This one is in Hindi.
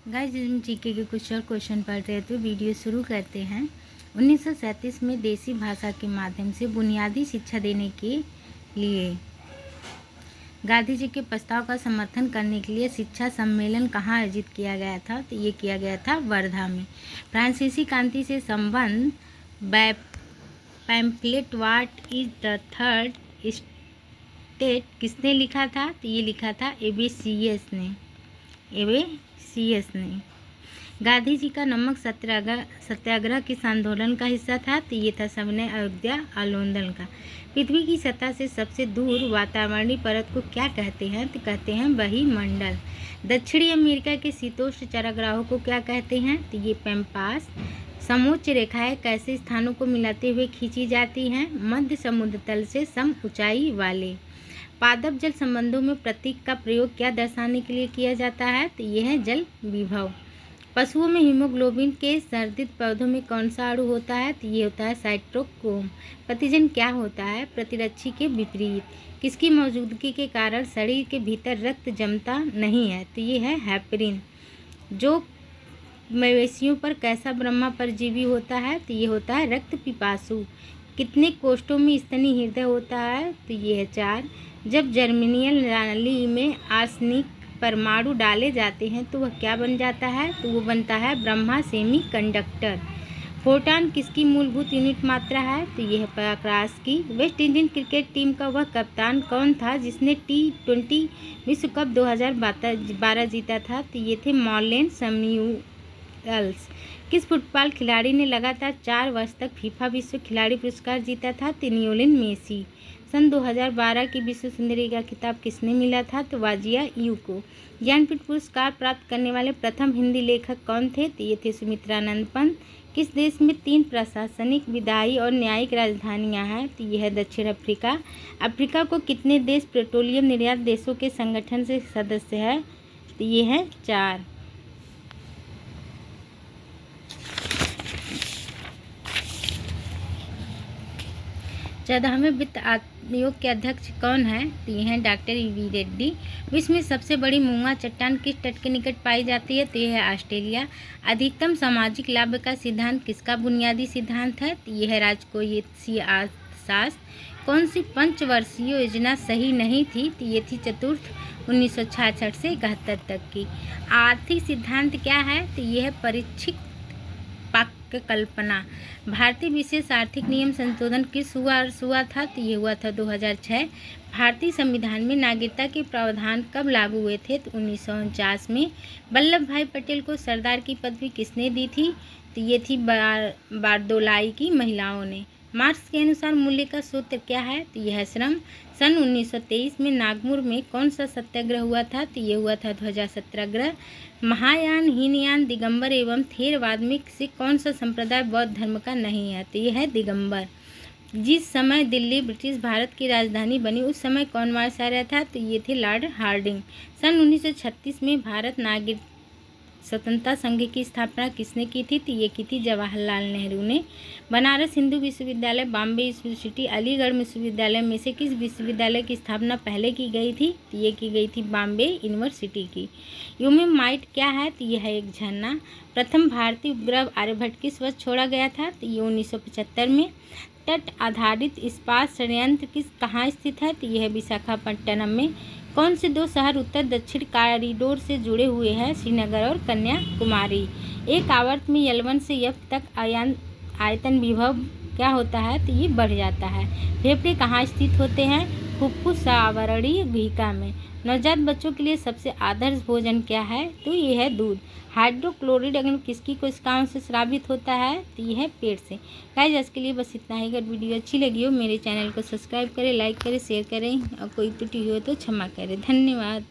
गाइस हम जीके के कुछ और क्वेश्चन पढ़ रहे तो वीडियो शुरू करते हैं। 1937 में देसी भाषा के माध्यम से बुनियादी शिक्षा देने के लिए गांधी जी के प्रस्ताव का समर्थन करने के लिए शिक्षा सम्मेलन कहाँ आयोजित किया गया था? तो ये किया गया था वर्धा में। फ्रांसीसी क्रांति से संबंध pamphlet what is the third state किसने लिखा था? तो ये लिखा था एबीसीएस ने। गांधी जी का नमक सत्याग्रह किस आंदोलन का हिस्सा था? तो ये था सविनय अवज्ञा आंदोलन का। पृथ्वी की सतह से सबसे दूर वातावरणीय परत को क्या कहते हैं? तो कहते हैं वायुमंडल। दक्षिणी अमेरिका के शीतोष्ण चरागाहों को क्या कहते हैं? तो ये पैम्पास। समोच्च रेखाएं कैसे स्थानों को मिलाते हुए खींची जाती हैं? मध्य समुद्र तल से सम ऊंचाई वाले। पादप जल संबंधों में प्रतीक का प्रयोग क्या दर्शाने के लिए किया जाता है? तो यह है जल विभव। पशुओं में हीमोग्लोबिन के संवर्धित पौधों में कौन सा अणु होता है? तो ये होता है साइटोक्रोम। प्रतिजन क्या होता है? प्रतिरक्षी के विपरीत। किसकी मौजूदगी के कारण शरीर के भीतर रक्त जमता नहीं है? तो ये है हेपरिन। जो मवेशियों पर कैसा ब्रह्मा परजीवी होता है? तो ये होता है रक्त पिपासु। कितने कोष्ठों में स्तनी हृदय होता है? तो ये है 4। जब जर्मेनियम नाली में आर्सेनिक परमाणु डाले जाते हैं तो वह क्या बन जाता है? तो वो बनता है ब्रह्मा सेमीकंडक्टर। फोटॉन किसकी मूलभूत यूनिट मात्रा है? तो यह है प्रकाश की। वेस्ट इंडीज क्रिकेट टीम का वह कप्तान कौन था जिसने T20 विश्व कप 2012 जीता था? तो ये थे मॉर्लेन सैमुअल्स। किस फुटबॉल खिलाड़ी ने लगातार 4 वर्ष तक फीफा विश्व खिलाड़ी पुरस्कार जीता था? तो लियोनेल मेसी। सन 2012 की विश्व सुंदरी का खिताब किसने मिला था? तो वाजिया यू को। ज्ञानपीठ पुरस्कार प्राप्त करने वाले प्रथम हिंदी लेखक कौन थे? तो ये थे सुमित्रानंद पंत। किस देश में 3 प्रशासनिक, विधायी और न्यायिक राजधानियां हैं? तो यह है दक्षिण अफ्रीका। अफ्रीका को कितने देश पेट्रोलियम निर्यात देशों के संगठन से सदस्य है? तो ये है 4। 14वें वित्त आयोग के अध्यक्ष कौन है? तो ये हैं डॉक्टर वी रेड्डी। विश्व में सबसे बड़ी मूंगा चट्टान किस तट के निकट पाई जाती है? तो यह है ऑस्ट्रेलिया। अधिकतम सामाजिक लाभ का सिद्धांत किसका बुनियादी सिद्धांत है? तो यह है राजकोषीय अर्थशास्त्र। कौन सी पंचवर्षीय योजना सही नहीं थी? तो ये थी चतुर्थ 1966 से 71 तक की। आर्थिक सिद्धांत क्या है? तो यह है परीक्षित कल्पना। भारतीय विशेष आर्थिक नियम संशोधन किस हुआ था? तो ये हुआ था 2006। भारतीय संविधान में नागरिकता के प्रावधान कब लागू हुए थे? तो 1949 में। वल्लभ भाई पटेल को सरदार की पदवी किसने दी थी? तो ये थी बारदोलाई की महिलाओं ने। मार्क्स के अनुसार मूल्य का सूत्र क्या है? तो यह है श्रम। सन 1923 में नागपुर में कौन सा सत्याग्रह हुआ था? तो ये हुआ था ध्वजा सत्याग्रह। महायान, हीनयान, दिगंबर एवं थेरवाद में से कौन सा संप्रदाय बौद्ध धर्म का नहीं है? तो यह है दिगंबर। जिस समय दिल्ली ब्रिटिश भारत की राजधानी बनी उस समय कौन वायसराय था? तो ये थे लॉर्ड हार्डिंग। सन 1936 में भारत नागरिक स्वतंत्रता संघ की स्थापना किसने की थी? तो ये की थी जवाहरलाल नेहरू ने। बनारस हिंदू विश्वविद्यालय, बॉम्बे यूनिवर्सिटी, अलीगढ़ विश्वविद्यालय में से किस विश्वविद्यालय की स्थापना पहले की गई थी? तो ये की गई थी बॉम्बे यूनिवर्सिटी की। यूमेमाइट क्या है? तो यह है एक झरना। प्रथम भारतीय उपग्रह आर्यभट्ट किस वर्ष छोड़ा गया था? तो ये 1975 में। तट आधारित इस्पात संयंत्र कहाँ स्थित है? तो यह है विशाखापट्टनम में। कौन से 2 शहर उत्तर दक्षिण कॉरिडोर से जुड़े हुए हैं? श्रीनगर और कन्याकुमारी। एक आवर्त में L1 से F तक आयतन विभव क्या होता है? तो ये बढ़ जाता है। फेफड़े कहाँ स्थित होते हैं? फुफ्फुस आवरणीय गुहिका में। नवजात बच्चों के लिए सबसे आदर्श भोजन क्या है? तो ये है दूध। हाइड्रोक्लोरिड अगर किसकी कोशिकाओं से स्रावित होता है? तो ये है पेट से। गाइस आज के लिए बस इतना ही। अगर वीडियो अच्छी लगी हो मेरे चैनल को सब्सक्राइब करें, लाइक करें, शेयर करें और कोई त्रुटि हो तो क्षमा करें। धन्यवाद।